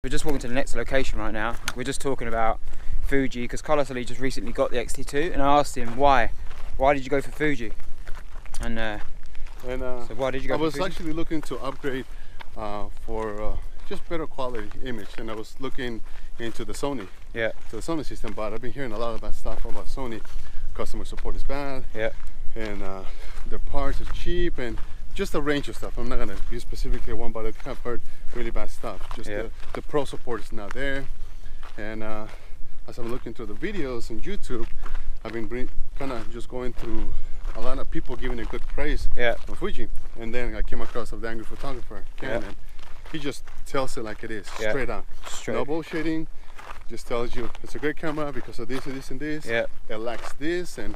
We're just walking to the next location right now. We're just talking about Fuji because Carlos Ali just recently got the XT2, and I asked him why did you go for Fuji? And so why did you go for Fuji? I was actually looking to upgrade for just better quality image, and I was looking into the Sony, to the Sony system, but I've been hearing a lot of bad stuff about Sony. Customer support is bad, and the parts are cheap, and just a range of stuff. I'm not gonna use specifically one, but I've heard really bad stuff. Just the pro support is not there, and as I'm looking through the videos on YouTube, I've been kind of just going through a lot of people giving it good praise on Fuji, and then I came across the angry photographer, Ken, and he just tells it like it is, straight on, no bullshitting. Just tells you it's a great camera because of this and this and this. It lacks this, and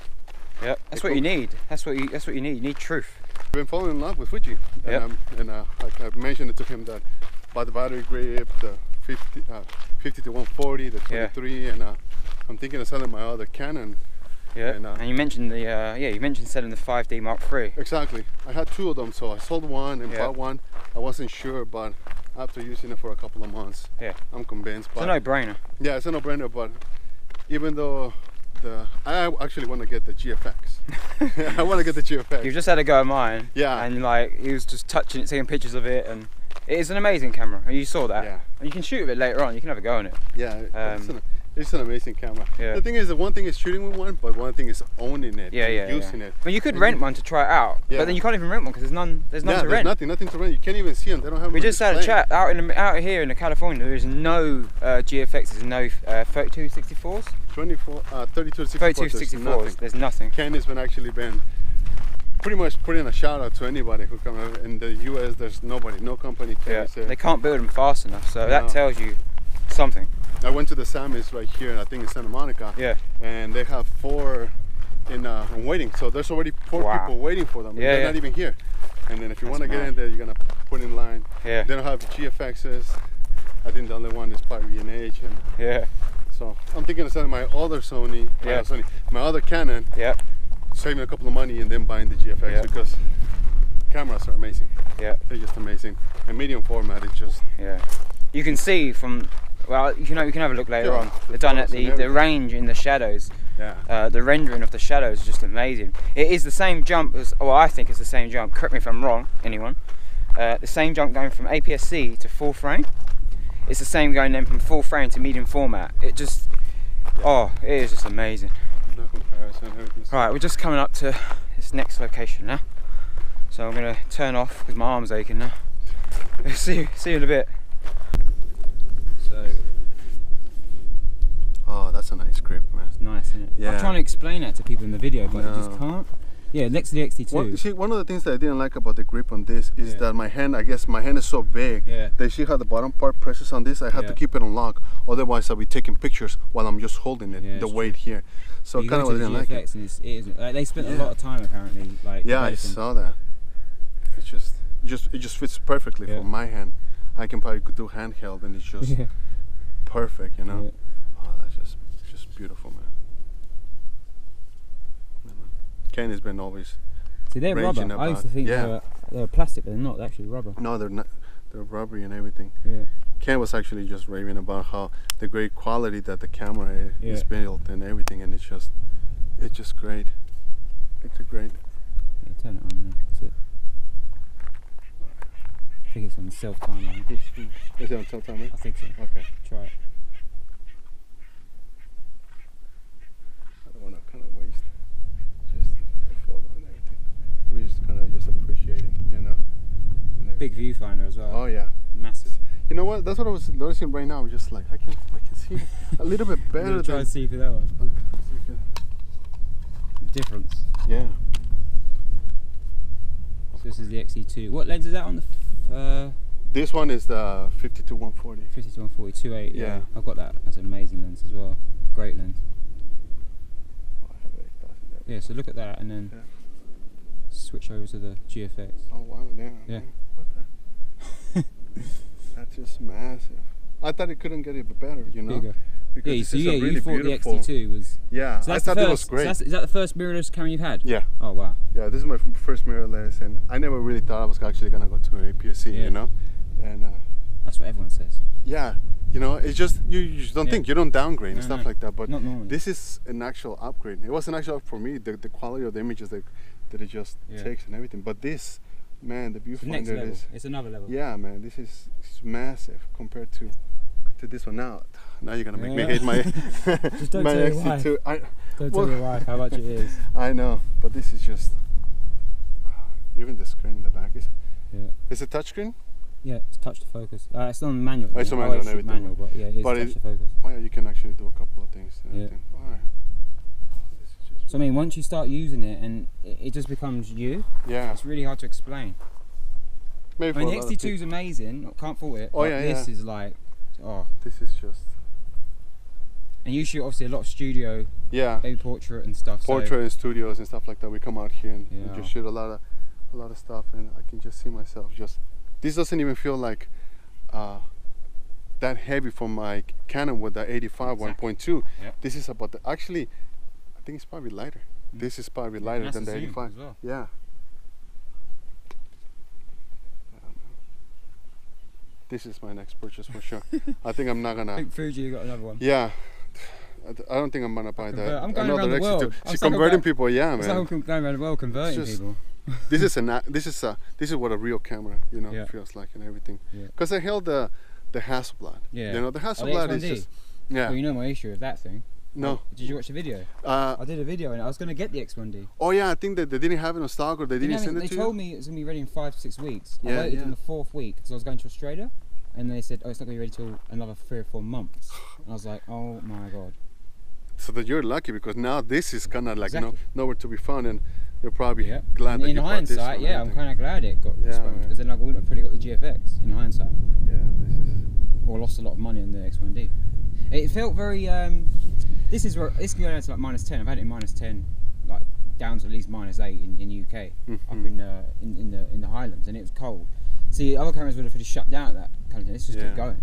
that's what you need. That's what you need. You need truth. I've been falling in love with Fuji, and like I mentioned it to him that by the battery grip, the 50 to 140, the 23, and I'm thinking of selling my other Canon. And you mentioned the you mentioned selling the 5D Mark III. Exactly. I had two of them, so I sold one and bought one. I wasn't sure, but after using it for a couple of months, I'm convinced. It's a no-brainer. Yeah, it's a no-brainer. But even though I actually want to get the GFX. I want to get the GFX. You've just had a go at mine. Yeah. And like he was just touching it, taking pictures of it, and it is an amazing camera. And you saw that. Yeah. And you can shoot with it later on. You can have a go on it. Yeah. It's an amazing camera. The thing is, the one thing is shooting with one, but one thing is owning it, using it. I mean, you could rent one to try it out, but then you can't even rent one because there's none to rent. There's nothing to rent. You can't even see them. They don't have. We just had a chat out here in California. There is no GFXs, no 3264s. 3264s. There's nothing. Ken has been pretty much putting a shout out to anybody who comes out. In the US. There's nobody, no company. They can't build them fast enough, so that tells you something. I went to the Sammys right here, and I think in Santa Monica. And they have 4 in waiting. So there's already 4 people waiting for them. They're not even here. And then if you want to get in there, you're gonna put in line. They don't have GFXs. I think the only one is probably H. And so I'm thinking of selling my other Sony, my other Canon. Saving a couple of money and then buying the GFX because cameras are amazing. They're just amazing. And medium format is just. You can see from. Well, you can have a look later on. They've done it, the range in the shadows. The rendering of the shadows is just amazing. It is the same jump as, well, I think it's the same jump. Correct me if I'm wrong, anyone. The same jump going from APS-C to full frame. It's the same going then from full frame to medium format. It just, it is just amazing. No comparison. Right, we're just coming up to this next location now. So I'm gonna turn off because my arm's aching now. See you in a bit. Oh, that's a nice grip, man. It's nice, isn't it? I'm trying to explain that to people in the video, but I just can't. Yeah, next to the XT2. Well, see, one of the things that I didn't like about the grip on this is that my hand, I guess my hand is so big that you see how the bottom part presses on this? I have to keep it on lock, otherwise I'll be taking pictures while I'm just holding it, the weight here. So kind of I didn't like it. And it isn't. Like, they spent a lot of time apparently. Like, I saw that. It just fits perfectly for my hand. I can probably do handheld and it's just perfect, you know. Oh, that's just beautiful, man. Ken has been always. See, they're rubber. I used to think they were plastic, but they're not. They're actually rubber. No, they're not. They're rubbery and everything. Ken was actually just raving about how the great quality that the camera is built and everything, and it's just great. It's great. Turn it on now. That's it. I think it's on self-timer. Is it on self-timer? I think so. Okay. Try it. I don't want to kind of waste just the photo and everything. We're just kind of appreciating, you know. Big viewfinder as well. Oh yeah. Massive. You know what? That's what I was noticing right now. Just like I can see a little bit better. Try and see through that one. The difference. Yeah. So this is the XT2. What lens is that on the? This one is the 50 to 140. 50 to 140, 2.8. Yeah. I've got that. That's an amazing lens as well. Great lens. Oh, I have 8,000 there. Yeah. So look at that, and then switch over to the GFX. Oh wow! Yeah. What the? That's just massive. I thought it couldn't get it better, you know. Bigger. Because you thought the XT2 was. Yeah, so I thought it was great. So is that the first mirrorless camera you've had? Yeah. Oh wow. Yeah, this is my first mirrorless, and I never really thought I was actually gonna go to an APS-C, you know. And That's what everyone says. Yeah, you know, it's just you don't think, you don't downgrade and stuff like that. But this is an actual upgrade. It was an actual for me. The quality of the images that it just takes and everything. But this, man, the viewfinder is. It's another level. Yeah, man, this is massive compared to this one. Now you're gonna make me hate my just don't my tell your XT2. wife. Don't tell your wife how much it is. I know, but this is just even the screen in the back is. Yeah. Is it touchscreen? Yeah, it's touch to focus. It's on manual. It's on manual and everything. Manual, but yeah, it is touch to focus. Oh yeah, you can actually do a couple of things. And everything. All right. So I mean, once you start using it, and it just becomes you. Yeah. It's really hard to explain. Maybe I mean, the XT2 is amazing. I can't fault it. Oh yeah, this is like, this is just. And you shoot obviously a lot of studio. Yeah. Baby portrait and stuff. Portrait and studios and stuff like that. We come out here and just shoot a lot of stuff, and I can just see myself just. This doesn't even feel like that heavy for my Canon with the 85 1.2. Yep. This is about actually, I think it's probably lighter. This is probably lighter than the 85. As well. Yeah. This is my next purchase for sure. I think I'm not gonna. I think Fuji got another one. Yeah. I don't think I'm gonna buy that. I'm going around the world. She's converting people, man. I'm going around the world converting people. This is what a real camera, feels like and everything. Because I held the Hasselblad. Yeah. You know, the Hasselblad is just. Yeah. Well, you know my issue with that thing. No. Did you watch the video? I did a video and I was going to get the X1D. Oh yeah, I think that they didn't have it on stock or they didn't send it to you. They told me it was going to be ready in 5 to 6 weeks. I waited in the 4th week because I was going to Australia, and they said, it's not going to be ready till another 3 or 4 months. And I was like, oh my god. So that you're lucky because now this is kind of like nowhere to be found, and you're probably glad that in you hindsight, bought this. I'm kind of glad it got responded because then I wouldn't have probably got the GFX in hindsight. Yeah, this is. Or lost a lot of money on the X1D. It felt very. This is where it's going down to like -10. I've had it in -10, like down to at least -8 in UK, up in the Highlands, and it was cold. See, other cameras would have pretty shut down at that kind of thing. It's just kept going.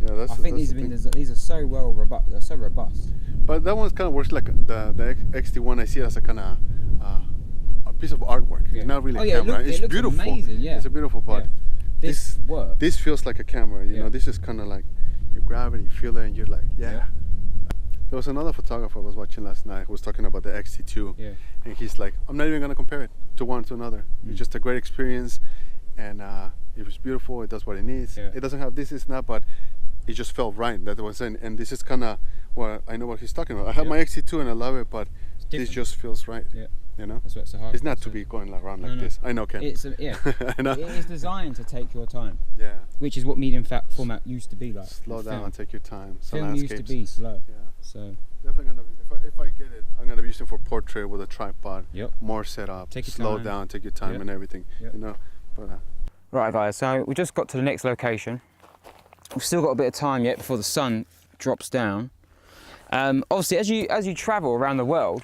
Yeah, I think these are so well robust. They're so robust. But that one kind of works like the XT1. I see it as a kind of a piece of artwork. It's not really a camera. It's beautiful. Amazing, yeah. It's a beautiful, but this works. This feels like a camera. You know, this is kind of like you grab it, you feel it, and you're like, There was another photographer I was watching last night who was talking about the XT2, and he's like, I'm not even gonna compare it to one to another. It's just a great experience, and it was beautiful. It does what it needs. It doesn't have this, it's not, but it just felt right. That was in, and this is kind of what I know what he's talking about. I have my XT2 and I love it, but this just feels right. You know, that's so hard. It's not to be going around like this. I know, Ken. I know. It is designed to take your time. Yeah. Which is what medium format used to be like. Slow down, take your time. Film used to be slow. Yeah. So definitely gonna be, if I get it, I'm gonna be using it for portrait with a tripod. More setup. Take your slow time. down, take your time and everything. You know. But, right, guys. So we just got to the next location. We've still got a bit of time yet before the sun drops down. Obviously, as you travel around the world,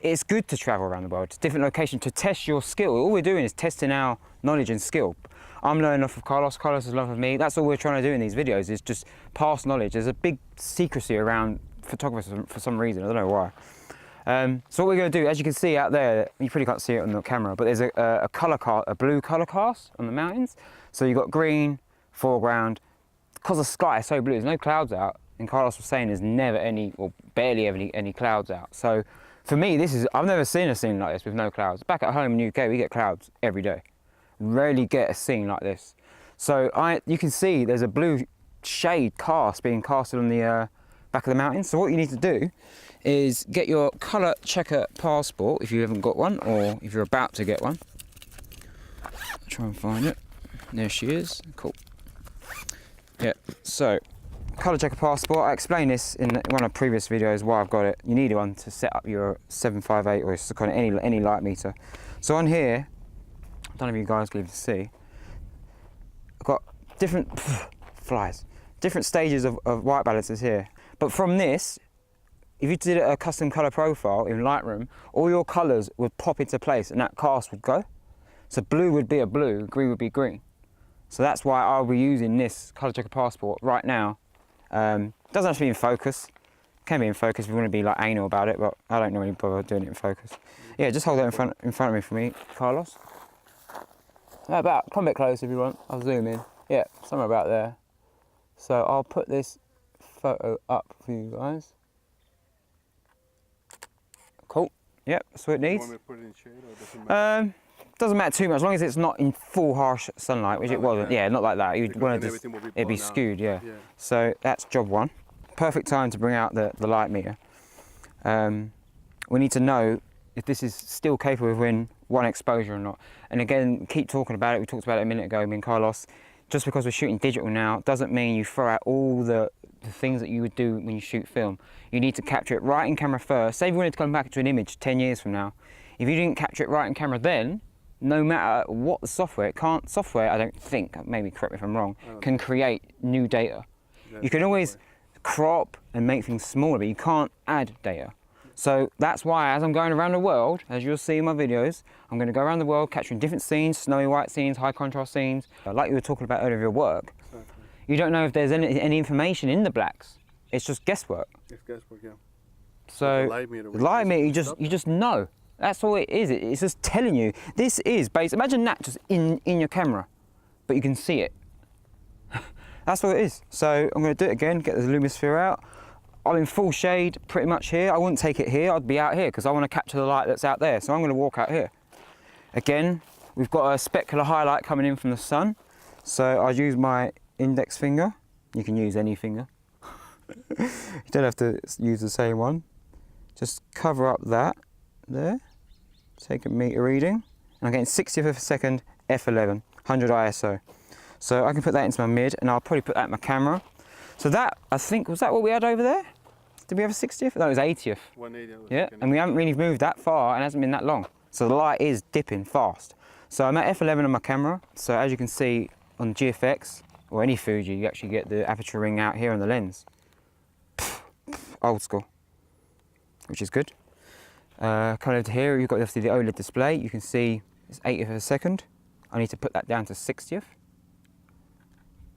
it's good to travel around the world to different locations to test your skill. All we're doing is testing our knowledge and skill. I'm learning off of Carlos. Carlos is learning off of me. That's all we're trying to do in these videos is just pass knowledge. There's a big secrecy around photographers for some reason. I don't know why. So what we're going to do, as you can see out there, you probably can't see it on the camera, but there's a blue color cast on the mountains. So you've got green foreground. Because the sky is so blue, there's no clouds out. And Carlos was saying there's never any, or barely ever any clouds out. So for me, I've never seen a scene like this with no clouds. Back at home in UK, we get clouds every day. Rarely get a scene like this. So you can see there's a blue shade being casted on the back of the mountain. So what you need to do is get your colour checker passport if you haven't got one, or if you're about to get one. I'll try and find it. There she is. Cool. Yeah, so colour checker passport. I explained this in one of the previous videos why I've got it. You need one to set up your 758 or Sekonic, any light meter. So on here, I don't know if you guys can even see, I've got different different stages of white balances here. But from this, if you did a custom colour profile in Lightroom, all your colours would pop into place and that cast would go. So blue would be a blue, green would be green. So that's why I'll be using this colour checker passport right now. Doesn't have to be in focus. Can be in focus if you want to be like anal about it, but I don't really bother doing it in focus. Yeah, just hold it in front of me for me, Carlos. Come a bit close if you want. I'll zoom in. Yeah, somewhere about there. So I'll put this photo up for you guys. Cool. Yep, that's what it needs. You want me to put it in shade or doesn't matter? Doesn't matter too much, as long as it's not in full harsh sunlight, which it wasn't. Yeah, not like that. You'd want to just, it'd be skewed, yeah. So that's job one. Perfect time to bring out the light meter. We need to know if this is still capable of win one exposure or not. And again, keep talking about it. We talked about it a minute ago, me and Carlos. Just because we're shooting digital now doesn't mean you throw out all the things that you would do when you shoot film. You need to capture it right in camera first. Say if you wanted to come back to an image 10 years from now, if you didn't capture it right in camera then, no matter what the software, software, I don't think, maybe correct me if I'm wrong, can create new data. You can always crop and make things smaller, but you can't add data. So that's why as I'm going around the world, as you'll see in my videos, I'm going to go around the world capturing different scenes, snowy white scenes, high contrast scenes, like you were talking about earlier of your work. You don't know if there's any information in the blacks. It's just guesswork. It's guesswork, yeah. So the light meter, you just know. That's all it is. It's just telling you. This is based. Imagine that just in your camera, but you can see it. That's what it is. So I'm going to do it again. Get the Lumisphere out. I'm in full shade pretty much here. I wouldn't take it here. I'd be out here because I want to capture the light that's out there. So I'm going to walk out here. Again, we've got a specular highlight coming in from the sun. So I use my index finger. You can use any finger. You don't have to use the same one. Just cover up that there. Take a meter reading. And I'm getting 60th of a second f11, 100 ISO. So I can put that into my mid and I'll probably put that in my camera. So that, I think, was that what we had over there? Did we have a 60th? No, it was 80th. 180. Yeah, and we haven't really moved that far and it hasn't been that long. So the light is dipping fast. So I'm at f11 on my camera. So as you can see on GFX or any Fuji, you actually get the aperture ring out here on the lens. Old school, which is good. Coming over to here, you've got obviously the OLED display. You can see it's 80th of a second. I need to put that down to 60th.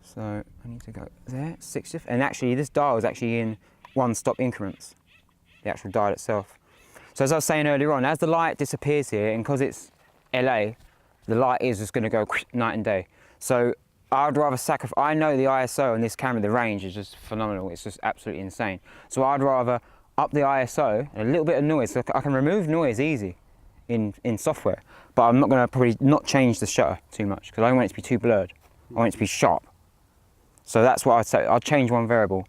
So I need to go there, 60th. And actually this dial is actually in 1-stop increments, the actual dial itself. So as I was saying earlier on, as the light disappears here, and because it's LA, the light is just going to go night and day. So I'd rather sacrifice, I know the ISO on this camera, the range is just phenomenal. It's just absolutely insane. So I'd rather up the ISO and a little bit of noise. So I can remove noise easy in software, but I'm not going to probably not change the shutter too much because I don't want it to be too blurred. I want it to be sharp. So that's what I'd say. I'll change one variable.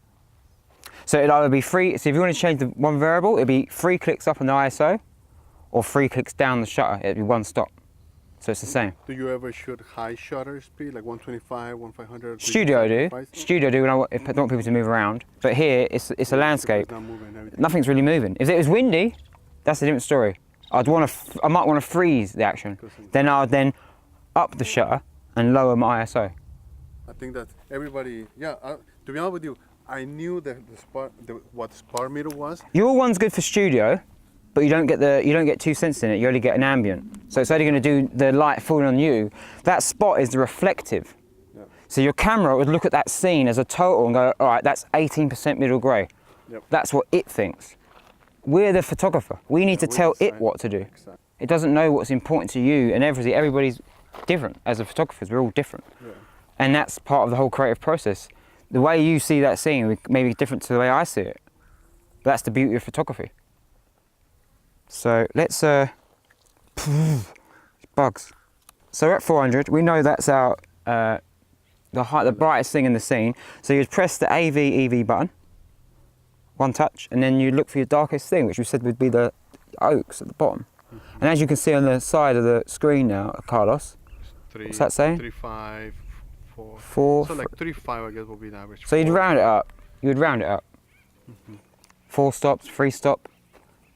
So it'll either be free, so if you want to change the one variable, it'll be 3 clicks up on the ISO or 3 clicks down the shutter. It'll be 1 stop. So it's the same. Do you ever shoot high shutter speed, like 125, 1500? Studio I do. Studio I do when if I don't want people to move around. But here, it's a landscape. It's not moving, nothing's really moving. If it was windy, that's a different story. I might want to freeze the action. Then I would then up the shutter and lower my ISO. I think that everybody, yeah, to be honest with you, I knew that what spark meter was. Your one's good for studio, but you don't get 2 cents in it. You only get an ambient. So it's only going to do the light falling on you. That spot is the reflective. Yeah. So your camera would look at that scene as a total and go, all right, that's 18% middle grey. Yep. That's what it thinks. We're the photographer. We need to tell it what to do. Exactly. It doesn't know what's important to you, and everybody's different. As a photographers, we're all different. Yeah. And that's part of the whole creative process. The way you see that scene may be different to the way I see it. But that's the beauty of photography. So let's, bugs. So we're at 400, we know that's our, the brightest thing in the scene. So you'd press the AV, EV button, one touch, and then you look for your darkest thing, which we said would be the oaks at the bottom. Mm-hmm. And as you can see on the side of the screen now, Carlos, what's that saying? 3.5, 4. So like 3.5 I guess will be the average. So you'd round it up, Mm-hmm. 4 stops, 3 stop,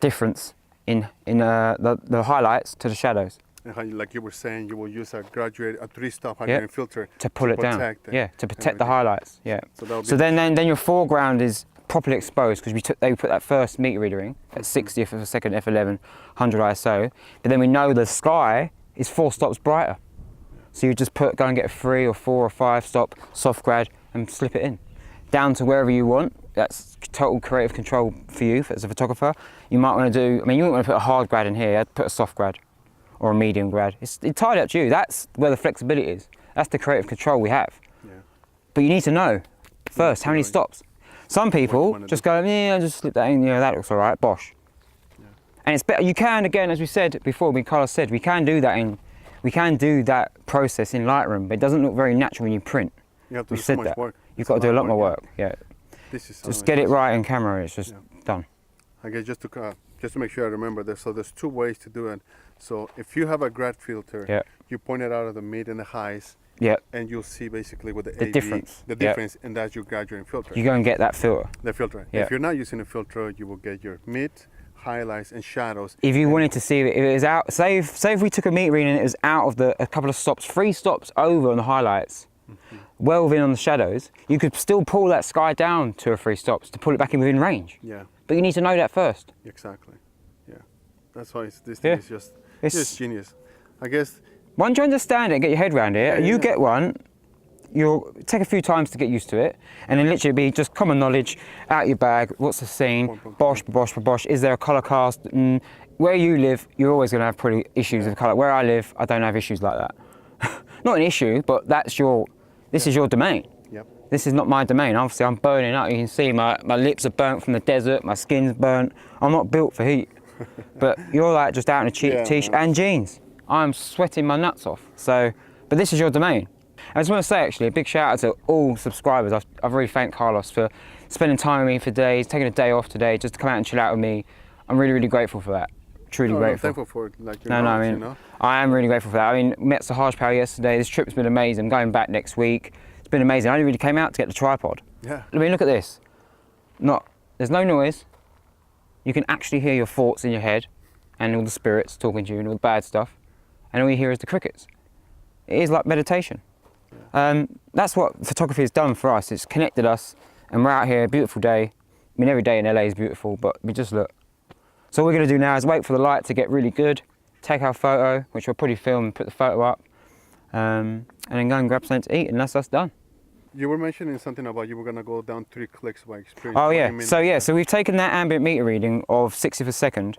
difference in the highlights to the shadows. And how, like you were saying, you will use a 3-stop hydrogen filter to pull it down. To protect the highlights. Yeah. So then your foreground is properly exposed because they put that first meter reader in at 60th of a second f11, 100 ISO. But then we know the sky is 4 stops brighter. So you just go and get a 3 or 4 or 5 stop soft grad and slip it in down to wherever you want. That's total creative control for you as a photographer. You might want to do, I mean, you wouldn't want to put a hard grad in here. I'd put a soft grad or a medium grad. It's entirely up to you. That's where the flexibility is. That's the creative control we have. But you need to know first how many stops. Some people just go, yeah, I'll just slip that in, you know, that looks all right, bosh. Yeah. And it's better, you can, again, as we said before, Carlos said, we can do that process in Lightroom, but it doesn't look very natural when you print. You have to do so much work. You've got to do a lot more work, yeah. This is just get it right in camera, it's just done. I guess just to make sure I remember this, so there's 2 ways to do it. So if you have a grad filter, you point it out of the mid and the highs, and you'll see basically with the AV, difference, and that's your graduating filter. You go and get that filter. The filter. If you're not using a filter, you will get your mid, highlights, and shadows. If you wanted to see it, if it was out, say if we took a meter reading and it was out of a couple of stops, 3 stops over on the highlights, well within on the shadows, you could still pull that sky down 2 or 3 stops to pull it back in within range. Yeah. But you need to know that first. Exactly. Yeah. That's why this thing is just genius. I guess. Once you understand it and get your head around it, you get one, you'll take a few times to get used to it, and then literally be just common knowledge, out your bag, what's the scene, bosh, is there a colour cast? Where you live, you're always going to have pretty issues with colour. Where I live, I don't have issues like that. Not an issue, but this is your domain. Yep. This is not my domain. Obviously, I'm burning up. You can see my lips are burnt from the desert, my skin's burnt. I'm not built for heat. But you're like just out in a cheap t-shirt and jeans. I'm sweating my nuts off. So, but this is your domain. I just want to say actually a big shout out to all subscribers. I've really thanked Carlos for spending time with me for days, taking a day off today just to come out and chill out with me. I'm really, really grateful for that. Truly grateful. I'm thankful for it. Like you know? I am really grateful for that. I mean, met Sahaj Power yesterday. This trip's been amazing. I'm going back next week. It's been amazing. I only really came out to get the tripod. Yeah. I mean, look at this. There's no noise. You can actually hear your thoughts in your head and all the spirits talking to you and all the bad stuff. And all you hear is the crickets. It is like meditation. Yeah. That's what photography has done for us. It's connected us, and we're out here, a beautiful day. I mean, every day in LA is beautiful, but we just look. So all we're going to do now is wait for the light to get really good, take our photo, which we'll probably film and put the photo up, and then go and grab something to eat, and that's us done. You were mentioning something about you were going to go down 3 clicks by experience. Oh yeah, so we've taken that ambient meter reading of 60 per second.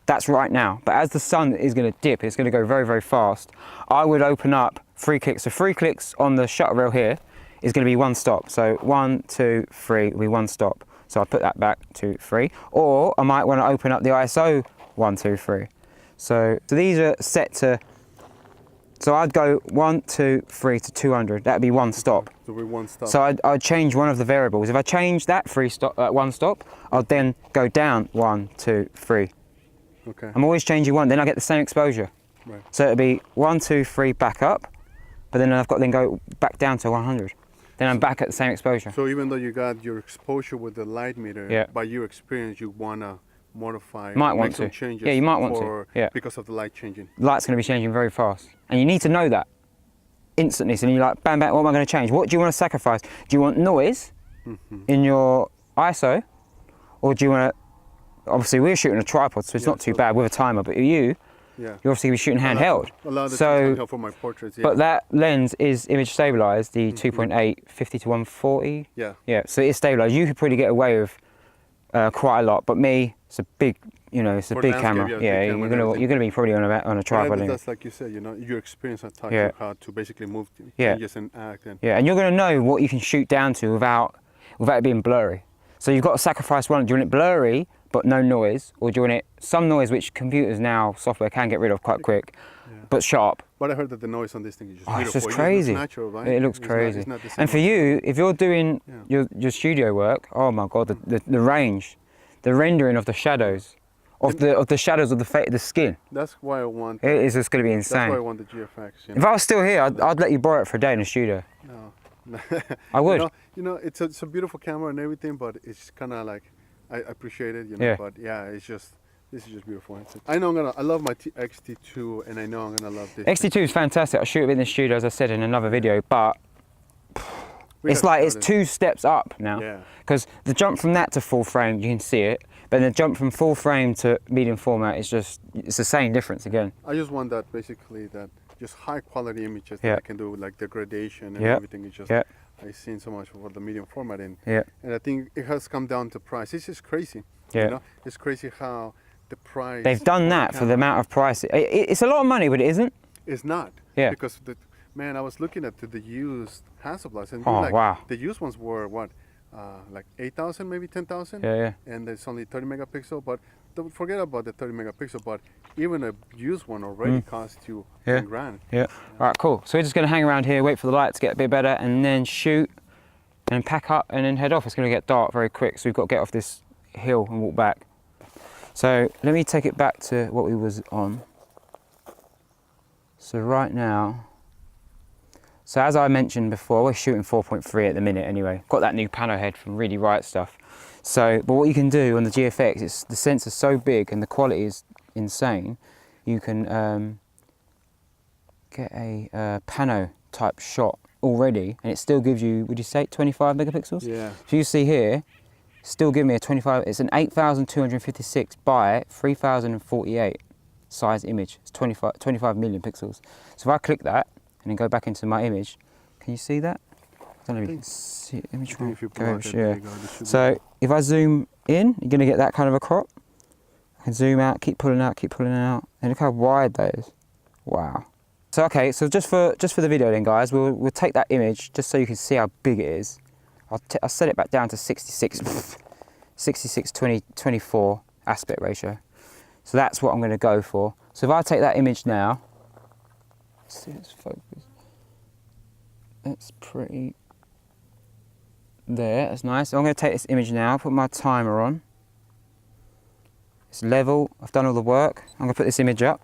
That's right now, but as the sun is going to dip, it's going to go very, very fast. I would open up 3 clicks. So 3 clicks on the shutter rail here is going to be 1 stop. So 1, 2, 3 will be 1 stop. So I'll put that back to 3. Or I might want to open up the ISO 1, 2, 3. So these are set to, so I'd go 1, 2, 3 to 200. That'd be 1 stop. So we 1 stop. So I'd change one of the variables. If I change that 1 stop, I'll then go down 1, 2, 3. Okay. I'm always changing one, then I get the same exposure. Right. So it'll be 1, 2, 3 back up, but then I've got to then go back down to 100. Then I'm back at the same exposure. So even though you got your exposure with the light meter, by your experience, you want to modify, make some changes. Yeah, you might want to. Yeah. Because of the light changing. Light's going to be changing very fast. And you need to know that instantly. So then you're like, bam, bam, what am I going to change? What do you want to sacrifice? Do you want noise in your ISO? Or do you want to, obviously we're shooting a tripod, so it's not too bad with a timer, but you're obviously be shooting handheld. So for my portraits, but that lens is image stabilized, the 2.8 50 to 140. Yeah, so it is stabilized. You could probably get away with quite a lot, but me, it's a big, it's a big camera. You're gonna be probably on a tripod. Yeah, that's like you said, your experience has taught you how to basically move changes and act. And and you're gonna know what you can shoot down to without it being blurry. So you've got to sacrifice one. Do you want it blurry but no noise, or do you want it some noise, which computers now, software can get rid of quite quick, but sharp? But I heard that the noise on this thing is just beautiful. It's just crazy. It's natural, right? It looks crazy. It's not the same and for you, if you're doing your studio work, oh my God, the range, the rendering of the shadows, of the shadows of the skin. That's why I want. It is just going to be insane. That's why I want the GFX. If I was still here, I'd let you borrow it for a day in the studio. No. I would. It's a beautiful camera and everything, but it's kind of like, I appreciate it, but this is just beautiful. I know I love my XT2, and I know I'm gonna love this. XT2 is fantastic. I shoot it in the studio, as I said in another video, but it's 2 steps up now. Because the jump from that to full frame, you can see it, but the jump from full frame to medium format is it's the same difference again. I just want that just high quality images that I can do, like the gradation and everything. It's just I've seen so much for the medium format, and I think it has come down to price. It's just crazy. It's crazy how the price. They've done that for the amount of price. It's a lot of money, but it isn't. It's not. Yeah. Because Man, I was looking at the used Hasselblads, and wow. The used ones were what, like 8,000, maybe 10,000. Yeah. And it's only 30 megapixel. But don't forget about the 30 megapixel. But even a used one already costs you 10 grand. Yeah. All right, cool. So we're just gonna hang around here, wait for the light to get a bit better, and then shoot, and pack up, and then head off. It's gonna get dark very quick, so we've got to get off this hill and walk back. So let me take it back to what we was on. So right now, so as I mentioned before, we're shooting 4.3 at the minute anyway. Got that new pano head from Really Right stuff. So, but what you can do on the GFX, the sensor's so big and the quality is insane, you can get a pano type shot already, and it still gives you, would you say 25 megapixels? Yeah. So you see here, still give me a 25, it's an 8,256 by 3,048 size image. It's 25 million pixels. So if I click that and then go back into my image, can you see that? I don't know if you can see it. Let me try. So if I zoom in, you're gonna get that kind of a crop. I can zoom out, keep pulling out, and look how wide that is. Wow. So okay, so just for the video then, guys, we'll take that image just so you can see how big it is. I'll set it back down to 24 aspect ratio. So that's what I'm going to go for. So if I take that image now, let's see, it's focused. That's pretty there. That's nice. So I'm going to take this image now, put my timer on. It's level. I've done all the work. I'm going to put this image up.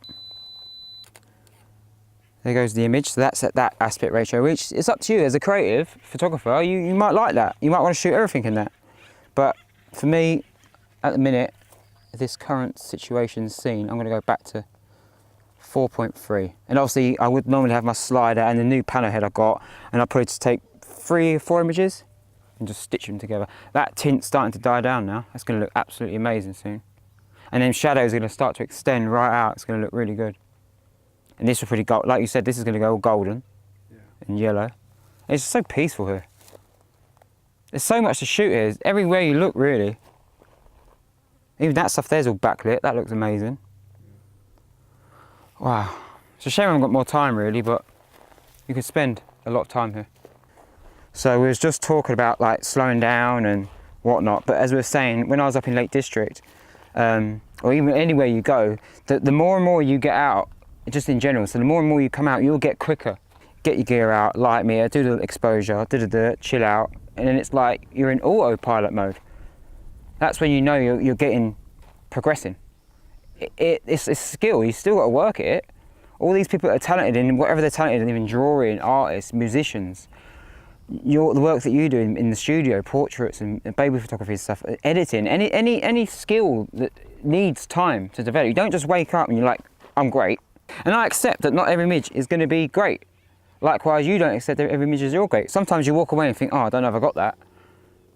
There goes the image. So that's at that aspect ratio, which it's up to you as a creative photographer. You might like that. You might want to shoot everything in that. But for me, at the minute, this current situation scene, I'm going to go back to 4.3. And obviously, I would normally have my slider and the new pano head I got, and I'll probably just take 3 or 4 images and just stitch them together. That tint's starting to die down now. That's going to look absolutely amazing soon. And then shadows are going to start to extend right out. It's going to look really good. And this will pretty gold. Like you said, this is going to go all golden and yellow. It's so peaceful here. There's so much to shoot here. Everywhere you look, really. Even that stuff there's all backlit. That looks amazing. Wow. It's a shame I haven't got more time, really, but you could spend a lot of time here. So we was just talking about like slowing down and whatnot. But as we were saying, when I was up in Lake District, or even anywhere you go, the more and more you get out, just in general, so the more and more you come out, you'll get quicker. Get your gear out, light meter, do the exposure, chill out, and then it's like you're in autopilot mode. That's when you know you're getting progressing. It's a skill. You still got to work at it. All these people that are talented in whatever they're talented in, even drawing, artists, musicians, the work that you do in the studio, portraits and baby photography and stuff, editing, any skill that needs time to develop. You don't just wake up and you're like, I'm great. And I accept that not every image is going to be great. Likewise, you don't accept that every image is great. Sometimes you walk away and think, oh, I don't know if I got that.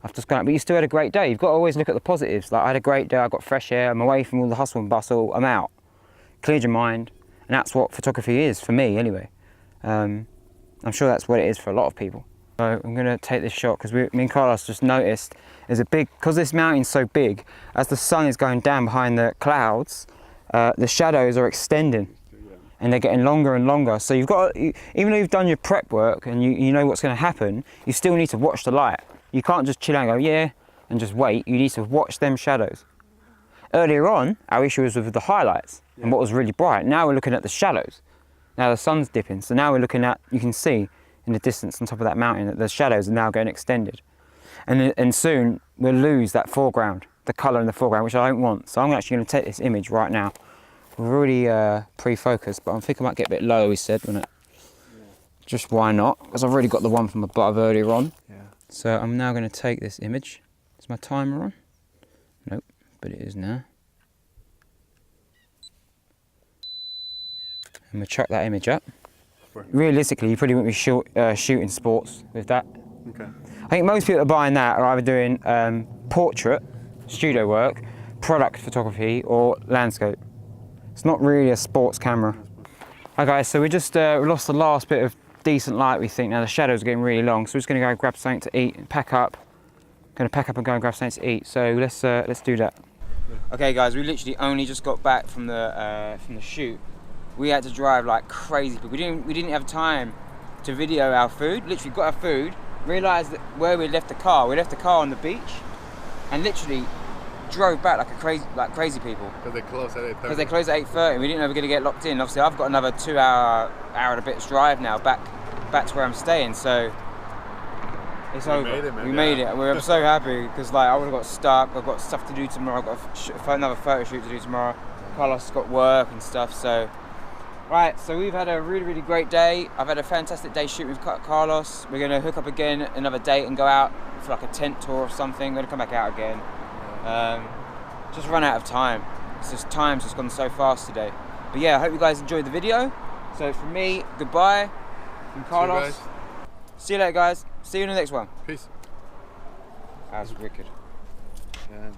I've just gone out, but you still had a great day. You've got to always look at the positives. Like, I had a great day, I got fresh air, I'm away from all the hustle and bustle, I'm out. Cleared your mind, and that's what photography is, for me anyway. I'm sure that's what it is for a lot of people. So I'm going to take this shot, because me and Carlos just noticed there's a big, because this mountain's so big, as the sun is going down behind the clouds, the shadows are extending. And they're getting longer and longer. So you've got, even though you've done your prep work and you know what's going to happen, you still need to watch the light. You can't just chill out and go, yeah, and just wait. You need to watch them shadows. Earlier on, our issue was with the highlights and what was really bright. Now we're looking at the shadows. Now the sun's dipping. So now we're looking at, you can see in the distance on top of that mountain that the shadows are now getting extended. And soon we'll lose that foreground, the colour in the foreground, which I don't want. So I'm actually going to take this image right now. We're already pre-focused, but I think I might get a bit low, he said, wouldn't it? Yeah. Just why not? Because I've already got the one from above earlier on. Yeah. So I'm now going to take this image. Is my timer on? Nope, but it is now. I'm going to chuck that image up. Realistically, you probably wouldn't be shooting sports with that. Okay. I think most people that are buying that are either doing portrait, studio work, product photography, or landscape. It's not really a sports camera. Hi guys, so we just lost the last bit of decent light, we think. Now the shadows are getting really long, so we're just going to go grab something to eat and pack up. Going to pack up and go and grab something to eat, so let's do that. Okay guys, we literally only just got back from the shoot. We had to drive like crazy, but we didn't have time to video our food. Literally got our food, realised that where we left the car on the beach, and literally drove back like crazy people. Because they closed at 8:30. Because they closed at 8:30. We didn't know we were going to get locked in. Obviously, I've got another 2 hour and a bit's drive now back to where I'm staying. So it's over. We made it. We're so happy because like I would have got stuck. I've got stuff to do tomorrow. I've got another photo shoot to do tomorrow. Carlos has got work and stuff. So right. So we've had a really great day. I've had a fantastic day shooting with Carlos. We're going to hook up again another date and go out for like a tent tour or something. We're going to come back out again. Just run out of time. It's just time's just gone so fast today. But yeah, I hope you guys enjoyed the video. So from me, goodbye. From Carlos. See you later, guys. See you in the next one. Peace. That was wicked. Yeah.